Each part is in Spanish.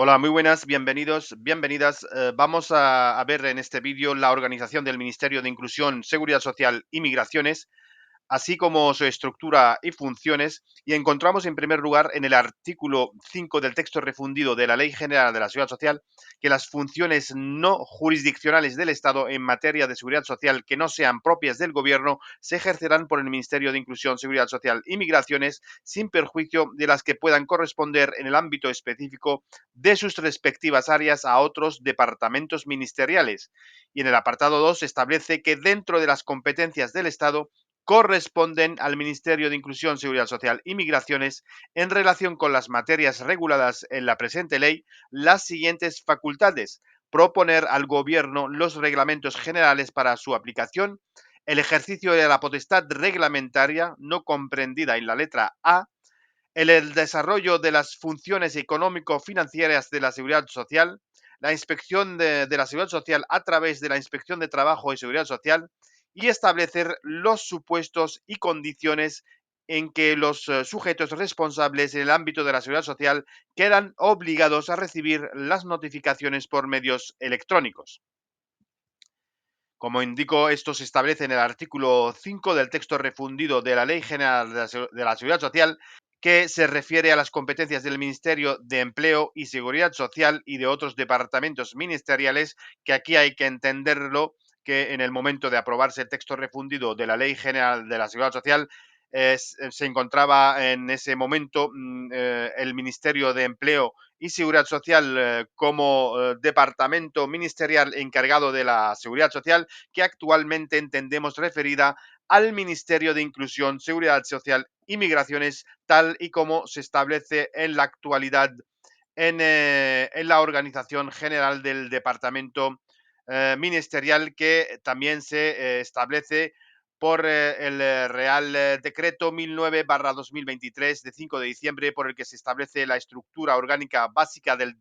Hola, muy buenas, bienvenidos, bienvenidas. Vamos a ver en este vídeo la organización del Ministerio de Inclusión, Seguridad Social y Migraciones, así como su estructura y funciones, y encontramos en primer lugar en el artículo 5 del texto refundido de la Ley General de la Seguridad Social que las funciones no jurisdiccionales del Estado en materia de seguridad social que no sean propias del Gobierno se ejercerán por el Ministerio de Inclusión, Seguridad Social y Migraciones sin perjuicio de las que puedan corresponder en el ámbito específico de sus respectivas áreas a otros departamentos ministeriales. Y en el apartado 2 establece que dentro de las competencias del Estado corresponden al Ministerio de Inclusión, Seguridad Social y Migraciones en relación con las materias reguladas en la presente ley las siguientes facultades: proponer al Gobierno los reglamentos generales para su aplicación, el ejercicio de la potestad reglamentaria no comprendida en la letra A, el desarrollo de las funciones económico-financieras de la seguridad social, la inspección de la seguridad social a través de la Inspección de Trabajo y Seguridad Social y establecer los supuestos y condiciones en que los sujetos responsables en el ámbito de la seguridad social quedan obligados a recibir las notificaciones por medios electrónicos. Como indico, esto se establece en el artículo 5 del texto refundido de la Ley General de la Seguridad Social, que se refiere a las competencias del Ministerio de Empleo y Seguridad Social y de otros departamentos ministeriales, que aquí hay que entenderlo que en el momento de aprobarse el texto refundido de la Ley General de la Seguridad Social, se encontraba en ese momento el Ministerio de Empleo y Seguridad Social como departamento ministerial encargado de la seguridad social, que actualmente entendemos referida al Ministerio de Inclusión, Seguridad Social y Migraciones, tal y como se establece en la actualidad en la organización general del departamento ministerial, que también se establece por el Real Decreto 1009/2023 de 5 de diciembre, por el que se establece la estructura orgánica básica de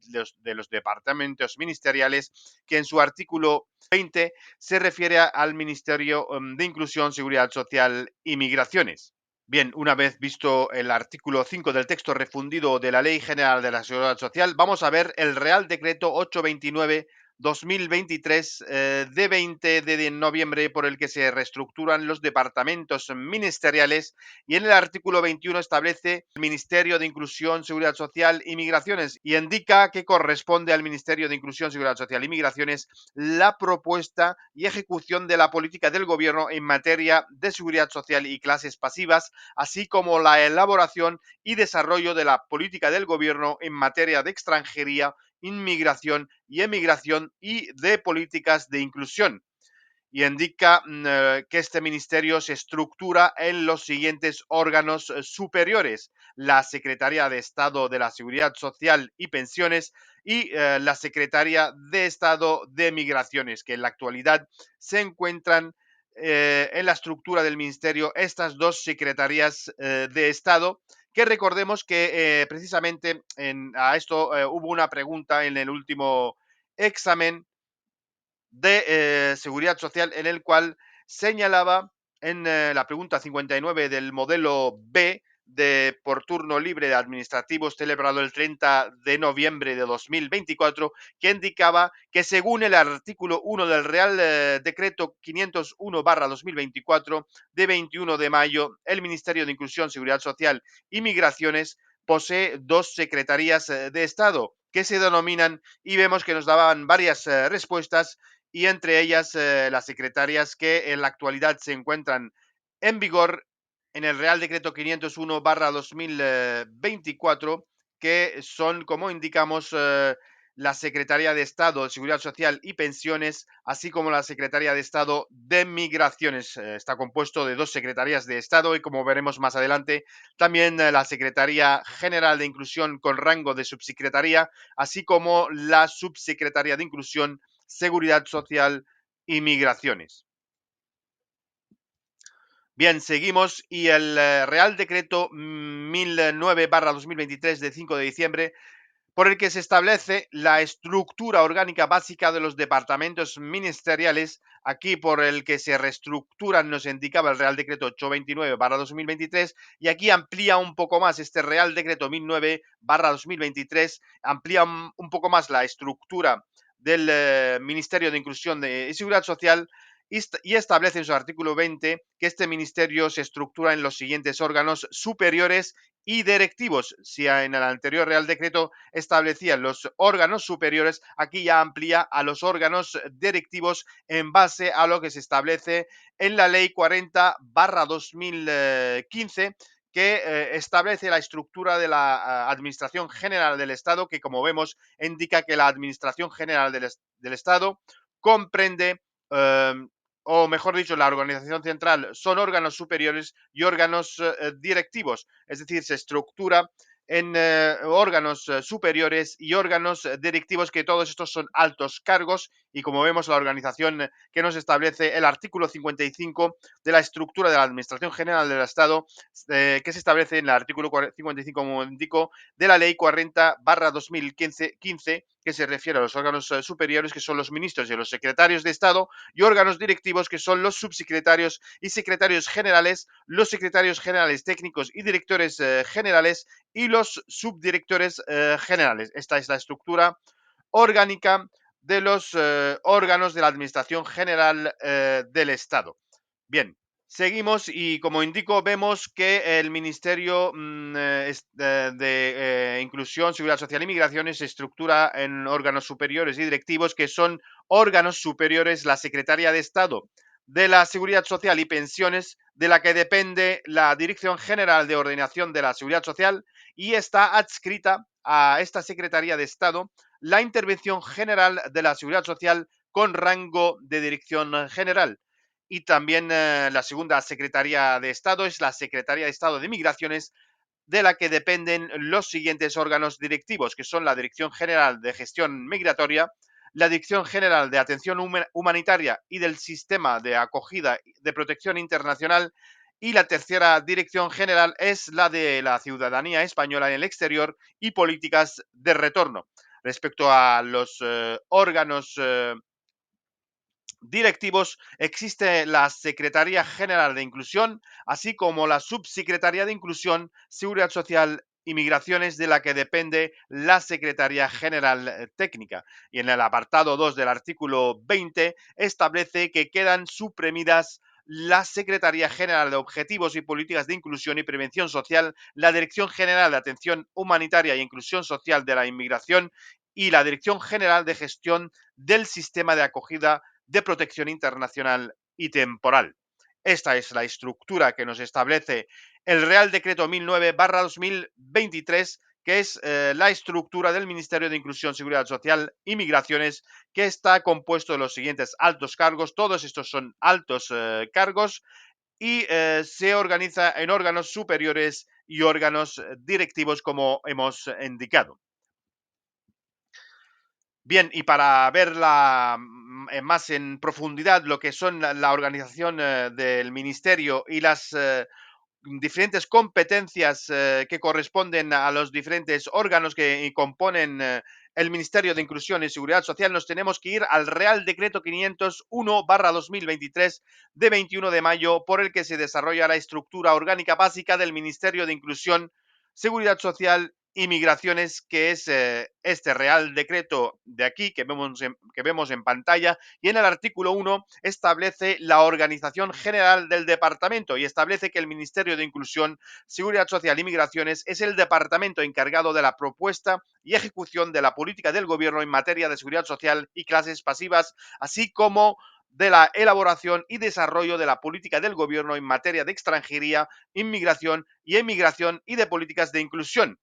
los departamentos ministeriales, que en su artículo 20 se refiere al Ministerio de Inclusión, Seguridad Social y Migraciones. Bien, una vez visto el artículo 5 del texto refundido de la Ley General de la Seguridad Social, vamos a ver el Real Decreto 829/2023 de 20 de noviembre, por el que se reestructuran los departamentos ministeriales, y en el artículo 21 establece el Ministerio de Inclusión, Seguridad Social y Migraciones y indica que corresponde al Ministerio de Inclusión, Seguridad Social y Migraciones la propuesta y ejecución de la política del Gobierno en materia de seguridad social y clases pasivas, así como la elaboración y desarrollo de la política del Gobierno en materia de extranjería, inmigración y emigración y de políticas de inclusión. Y indica que este ministerio se estructura en los siguientes órganos superiores: la Secretaría de Estado de la Seguridad Social y Pensiones y la Secretaría de Estado de Migraciones, que en la actualidad se encuentran en la estructura del ministerio estas dos secretarías de Estado, que recordemos que precisamente a esto hubo una pregunta en el último examen de seguridad social, en el cual señalaba en la pregunta 59 del modelo B de por turno libre de administrativos celebrado el 30 de noviembre de 2024, que indicaba que según el artículo 1 del Real Decreto 501/2024 de 21 de mayo, el Ministerio de Inclusión, Seguridad Social y Migraciones posee dos secretarías de Estado que se denominan, y vemos que nos daban varias respuestas, y entre ellas las secretarias que en la actualidad se encuentran en vigor en el Real Decreto 501/2024, que son, como indicamos, la Secretaría de Estado de Seguridad Social y Pensiones, así como la Secretaría de Estado de Migraciones. Está compuesto de dos secretarías de Estado y, como veremos más adelante, también la Secretaría General de Inclusión con rango de subsecretaría, así como la Subsecretaría de Inclusión, Seguridad Social y Migraciones. Bien, seguimos, y el Real Decreto 1009/2023 de 5 de diciembre, por el que se establece la estructura orgánica básica de los departamentos ministeriales, aquí por el que se reestructuran, nos indicaba el Real Decreto 829/2023, y aquí amplía un poco más este Real Decreto 1009/2023, amplía un poco más la estructura del Ministerio de Inclusión y Seguridad Social, y establece en su artículo 20 que este ministerio se estructura en los siguientes órganos superiores y directivos. Si en el anterior Real Decreto establecían los órganos superiores, aquí ya amplía a los órganos directivos en base a lo que se establece en la Ley 40/2015, que establece la estructura de la Administración General del Estado, que como vemos indica que la Administración General del Estado comprende, eh, o mejor dicho, la organización central son órganos superiores y órganos directivos, es decir, se estructura en órganos superiores y órganos directivos, que todos estos son altos cargos, y como vemos la organización que nos establece el artículo 55 de la estructura de la Administración General del Estado, que se establece en el artículo 55, como indico, de la Ley 40/2015, que se refiere a los órganos superiores, que son los ministros y los secretarios de Estado, y órganos directivos, que son los subsecretarios y secretarios generales, los secretarios generales técnicos y directores generales, y los subdirectores generales. Esta es la estructura orgánica de los órganos de la Administración General del Estado. Bien, seguimos y, como indico, vemos que el Ministerio de Inclusión, Seguridad Social y Migraciones se estructura en órganos superiores y directivos, que son órganos superiores, la Secretaría de Estado de la Seguridad Social y Pensiones, de la que depende la Dirección General de Ordenación de la Seguridad Social, y está adscrita a esta Secretaría de Estado la Intervención General de la Seguridad Social con rango de Dirección General. Y también la segunda Secretaría de Estado es la Secretaría de Estado de Migraciones, de la que dependen los siguientes órganos directivos, que son la Dirección General de Gestión Migratoria, la Dirección General de Atención Humanitaria y del Sistema de Acogida de Protección Internacional, y la tercera Dirección General es la de la Ciudadanía Española en el Exterior y Políticas de Retorno. Respecto a los órganos directivos, existe la Secretaría General de Inclusión, así como la Subsecretaría de Inclusión, Seguridad Social y Migraciones, de la que depende la Secretaría General Técnica. Y en el apartado 2 del artículo 20 establece que quedan suprimidas la Secretaría General de Objetivos y Políticas de Inclusión y Prevención Social, la Dirección General de Atención Humanitaria e Inclusión Social de la Inmigración y la Dirección General de Gestión del Sistema de Acogida de Protección Internacional y Temporal. Esta es la estructura que nos establece el Real Decreto 1009/2023, que es la estructura del Ministerio de Inclusión, Seguridad Social y Migraciones, que está compuesto de los siguientes altos cargos. Todos estos son altos cargos, y se organiza en órganos superiores y órganos directivos, como hemos indicado. Bien, y para ver más en profundidad lo que son la organización del ministerio y las diferentes competencias que corresponden a los diferentes órganos que componen el Ministerio de Inclusión y Seguridad Social, nos tenemos que ir al Real Decreto 501/2023 de 21 de mayo, por el que se desarrolla la estructura orgánica básica del Ministerio de Inclusión, Seguridad Social y Migraciones, que es este Real Decreto de aquí que vemos en pantalla, y en el artículo 1 establece la organización general del departamento y establece que el Ministerio de Inclusión, Seguridad Social y Migraciones es el departamento encargado de la propuesta y ejecución de la política del Gobierno en materia de seguridad social y clases pasivas, así como de la elaboración y desarrollo de la política del Gobierno en materia de extranjería, inmigración y emigración, y de políticas de inclusión.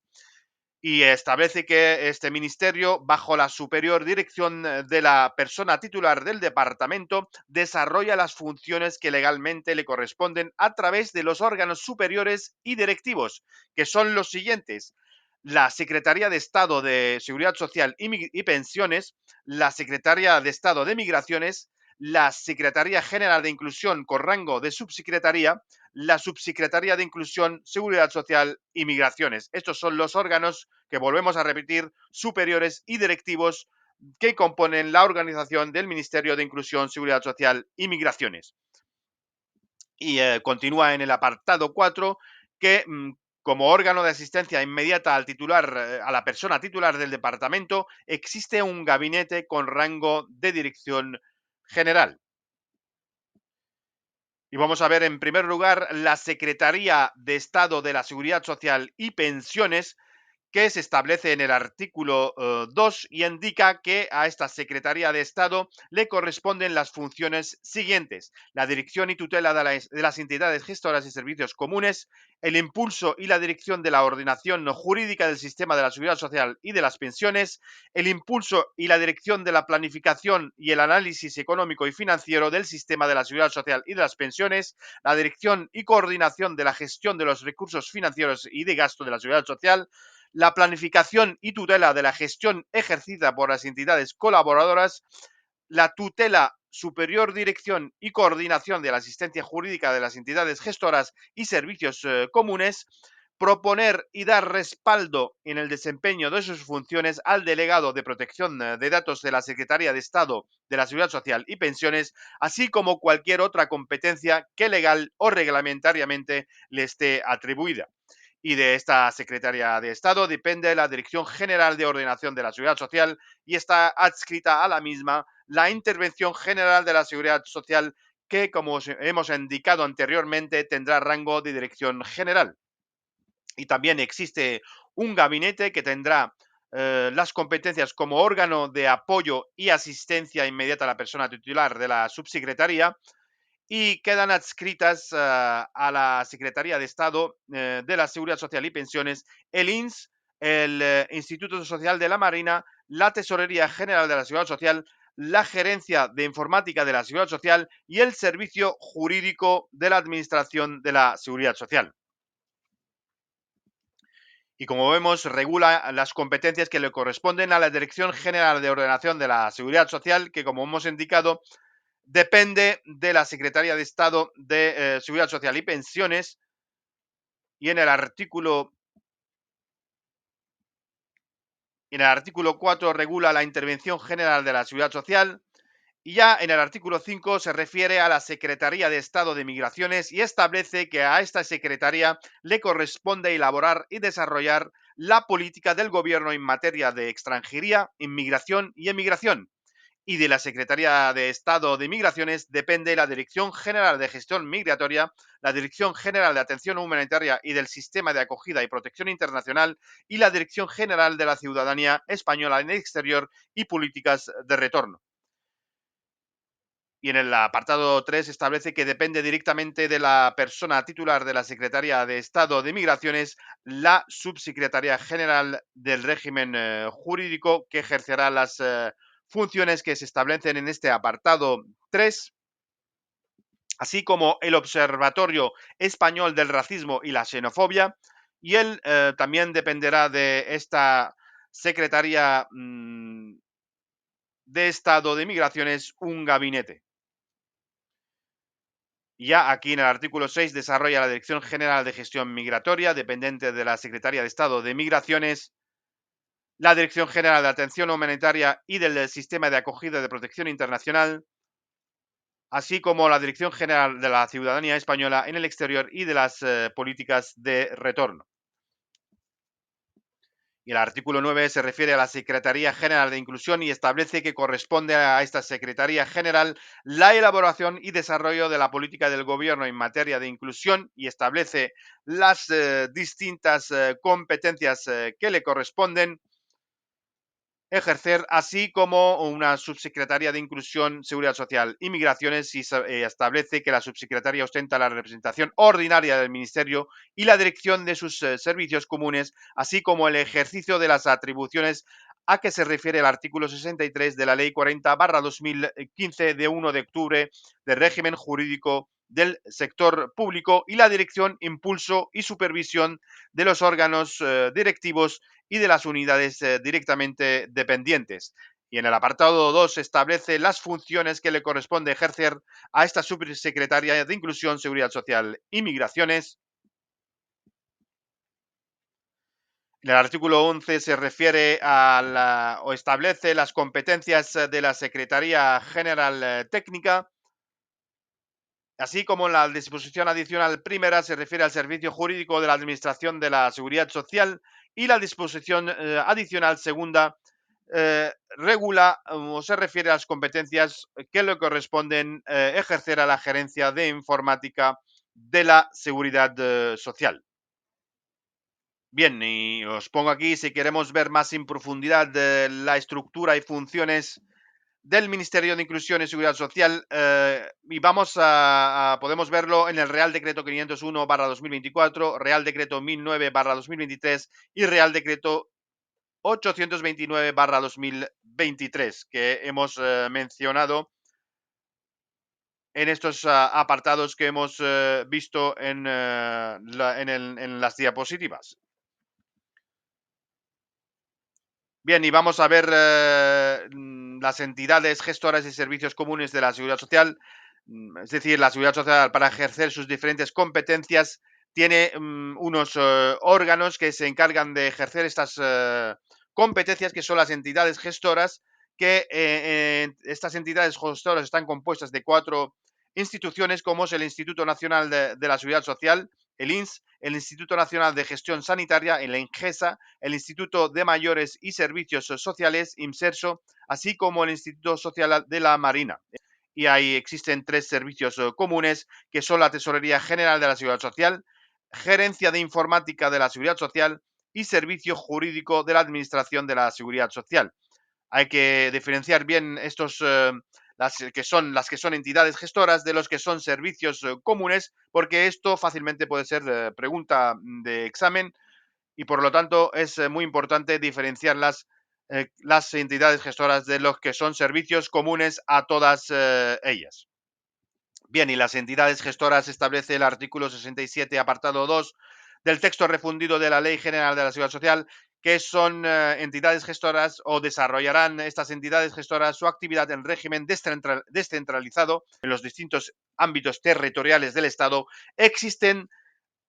Y establece que este ministerio, bajo la superior dirección de la persona titular del departamento, desarrolla las funciones que legalmente le corresponden a través de los órganos superiores y directivos, que son los siguientes: la Secretaría de Estado de Seguridad Social y Pensiones, la Secretaría de Estado de Migraciones, la Secretaría General de Inclusión con rango de subsecretaría, la Subsecretaría de Inclusión, Seguridad Social y Migraciones. Estos son los órganos que volvemos a repetir, superiores y directivos que componen la organización del Ministerio de Inclusión, Seguridad Social y Migraciones. Y continúa en el apartado 4 que como órgano de asistencia inmediata al titular, a la persona titular del departamento, existe un gabinete con rango de dirección general. Y vamos a ver en primer lugar la Secretaría de Estado de la Seguridad Social y Pensiones, que se establece en el artículo 2 y indica que a esta Secretaría de Estado le corresponden las funciones siguientes: la dirección y tutela de las entidades gestoras y servicios comunes, el impulso y la dirección de la ordenación jurídica del sistema de la seguridad social y de las pensiones, el impulso y la dirección de la planificación y el análisis económico y financiero del sistema de la seguridad social y de las pensiones, la dirección y coordinación de la gestión de los recursos financieros y de gasto de la seguridad social, la planificación y tutela de la gestión ejercida por las entidades colaboradoras, la tutela, superior dirección y coordinación de la asistencia jurídica de las entidades gestoras y servicios comunes, proponer y dar respaldo en el desempeño de sus funciones al delegado de protección de datos de la Secretaría de Estado de la Seguridad Social y Pensiones, así como cualquier otra competencia que legal o reglamentariamente le esté atribuida. Y de esta Secretaría de Estado depende la Dirección General de Ordenación de la Seguridad Social y está adscrita a la misma la Intervención General de la Seguridad Social, que, como hemos indicado anteriormente, tendrá rango de dirección general. Y también existe un gabinete que tendrá las competencias como órgano de apoyo y asistencia inmediata a la persona titular de la subsecretaría, y quedan adscritas a la Secretaría de Estado de la Seguridad Social y Pensiones, el INS, el Instituto Social de la Marina, la Tesorería General de la Seguridad Social, la Gerencia de Informática de la Seguridad Social y el Servicio Jurídico de la Administración de la Seguridad Social. Y como vemos, regula las competencias que le corresponden a la Dirección General de Ordenación de la Seguridad Social, que, como hemos indicado, depende de la Secretaría de Estado de Seguridad Social y Pensiones, y en el artículo 4 regula la intervención general de la Seguridad Social, y ya en el artículo 5 se refiere a la Secretaría de Estado de Migraciones y establece que a esta Secretaría le corresponde elaborar y desarrollar la política del Gobierno en materia de extranjería, inmigración y emigración. Y de la Secretaría de Estado de Migraciones depende la Dirección General de Gestión Migratoria, la Dirección General de Atención Humanitaria y del Sistema de Acogida y Protección Internacional y la Dirección General de la Ciudadanía Española en el Exterior y Políticas de Retorno. Y en el apartado 3 establece que depende directamente de la persona titular de la Secretaría de Estado de Migraciones la Subsecretaría General del Régimen Jurídico, que ejercerá las funciones que se establecen en este apartado 3, así como el Observatorio Español del Racismo y la Xenofobia, y él también dependerá de esta Secretaría de Estado de Migraciones un gabinete. Ya aquí en el artículo 6 desarrolla la Dirección General de Gestión Migratoria, dependiente de la Secretaría de Estado de Migraciones, la Dirección General de Atención Humanitaria y del Sistema de Acogida de Protección Internacional, así como la Dirección General de la Ciudadanía Española en el Exterior y de las políticas de retorno. Y el artículo 9 se refiere a la Secretaría General de Inclusión y establece que corresponde a esta Secretaría General la elaboración y desarrollo de la política del Gobierno en materia de inclusión y establece las distintas competencias que le corresponden ejercer, así como una subsecretaría de Inclusión, Seguridad Social y Migraciones, y establece que la subsecretaría ostenta la representación ordinaria del Ministerio y la dirección de sus servicios comunes, así como el ejercicio de las atribuciones a que se refiere el artículo 63 de la Ley 40/2015 de 1 de octubre del régimen jurídico del sector público y la dirección, impulso y supervisión de los órganos directivos y de las unidades directamente dependientes. Y en el apartado 2 establece las funciones que le corresponde ejercer a esta subsecretaria de Inclusión, Seguridad Social y Migraciones. En el artículo 11 se refiere o establece las competencias de la Secretaría General Técnica, así como en la disposición adicional primera se refiere al servicio jurídico de la Administración de la Seguridad Social, y la disposición adicional segunda regula o se refiere a las competencias que le corresponden ejercer a la Gerencia de Informática de la Seguridad Social. Bien, y os pongo aquí, si queremos ver más en profundidad la estructura y funciones del Ministerio de Inclusión y Seguridad Social, y podemos verlo en el Real Decreto 501/2024, Real Decreto 1009/2023 y Real Decreto 829/2023, que hemos mencionado en estos apartados que hemos visto en las diapositivas. Bien, y vamos a ver las entidades gestoras y servicios comunes de la Seguridad Social. Es decir, la Seguridad Social, para ejercer sus diferentes competencias, tiene unos órganos que se encargan de ejercer estas competencias, que son las entidades gestoras, que estas entidades gestoras están compuestas de 4 instituciones, como es el Instituto Nacional de la Seguridad Social, el INS, el Instituto Nacional de Gestión Sanitaria, el INGESA, el Instituto de Mayores y Servicios Sociales, IMSERSO, así como el Instituto Social de la Marina. Y ahí existen 3 servicios comunes, que son la Tesorería General de la Seguridad Social, Gerencia de Informática de la Seguridad Social y Servicio Jurídico de la Administración de la Seguridad Social. Hay que diferenciar bien estos las que son entidades gestoras de los que son servicios comunes, porque esto fácilmente puede ser pregunta de examen, y por lo tanto es muy importante diferenciar las entidades gestoras de los que son servicios comunes a todas ellas. Bien, y las entidades gestoras establece el artículo 67, apartado 2 del texto refundido de la Ley General de la Seguridad Social, que son entidades gestoras, o desarrollarán estas entidades gestoras su actividad en régimen descentralizado en los distintos ámbitos territoriales del Estado. Existen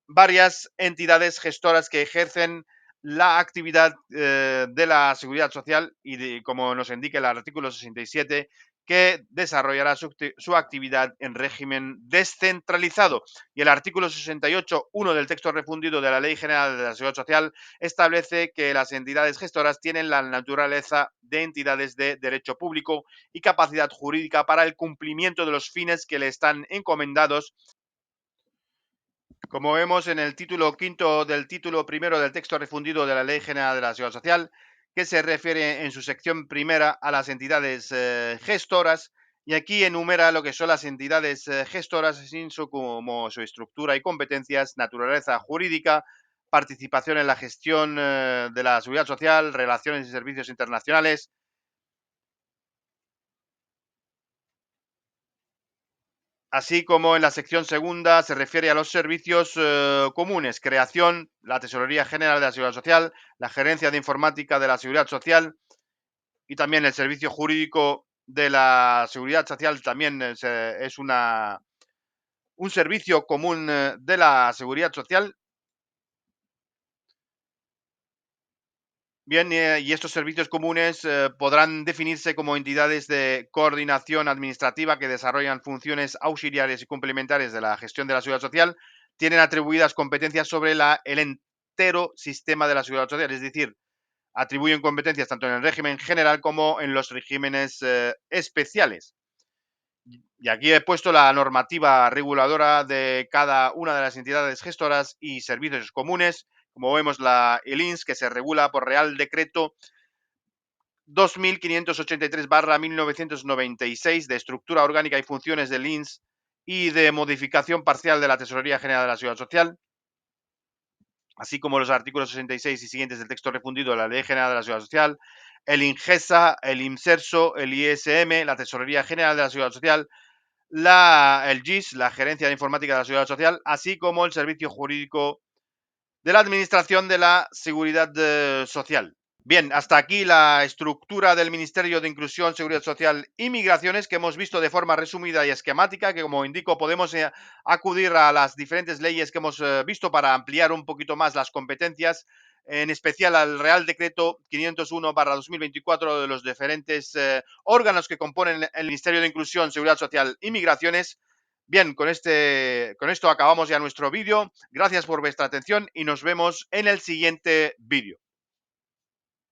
varias entidades gestoras que ejercen la actividad de la seguridad social, y como nos indica el artículo 67, que desarrollará su actividad en régimen descentralizado. Y el artículo 68.1 del texto refundido de la Ley General de la Seguridad Social establece que las entidades gestoras tienen la naturaleza de entidades de derecho público y capacidad jurídica para el cumplimiento de los fines que le están encomendados, como vemos en el título quinto del título primero del texto refundido de la Ley General de la Seguridad Social, que se refiere en su sección primera a las entidades gestoras, y aquí enumera lo que son las entidades gestoras, como su estructura y competencias, naturaleza jurídica, participación en la gestión de la seguridad social, relaciones y servicios internacionales. Así como en la sección segunda se refiere a los servicios comunes: creación, la Tesorería General de la Seguridad Social, la Gerencia de Informática de la Seguridad Social, y también el Servicio Jurídico de la Seguridad Social. También es un servicio común de la Seguridad Social. Bien, y estos servicios comunes podrán definirse como entidades de coordinación administrativa que desarrollan funciones auxiliares y complementarias de la gestión de la seguridad social. Tienen atribuidas competencias sobre el entero sistema de la seguridad social, es decir, atribuyen competencias tanto en el régimen general como en los regímenes especiales. Y aquí he puesto la normativa reguladora de cada una de las entidades gestoras y servicios comunes. Como vemos, el INS, que se regula por Real Decreto 2583/1996 de estructura orgánica y funciones del INS y de modificación parcial de la Tesorería General de la Seguridad Social, así como los artículos 66 y siguientes del texto refundido de la Ley General de la Seguridad Social, el INGESA, el IMSERSO, el ISM, la Tesorería General de la Seguridad Social, el GIS, la Gerencia de Informática de la Seguridad Social, así como el Servicio Jurídico de la Administración de la Seguridad Social. Bien, hasta aquí la estructura del Ministerio de Inclusión, Seguridad Social y Migraciones que hemos visto de forma resumida y esquemática, que como indico podemos acudir a las diferentes leyes que hemos visto para ampliar un poquito más las competencias, en especial al Real Decreto 501/2024 de los diferentes órganos que componen el Ministerio de Inclusión, Seguridad Social y Migraciones. Bien, con esto acabamos ya nuestro vídeo. Gracias por vuestra atención y nos vemos en el siguiente vídeo.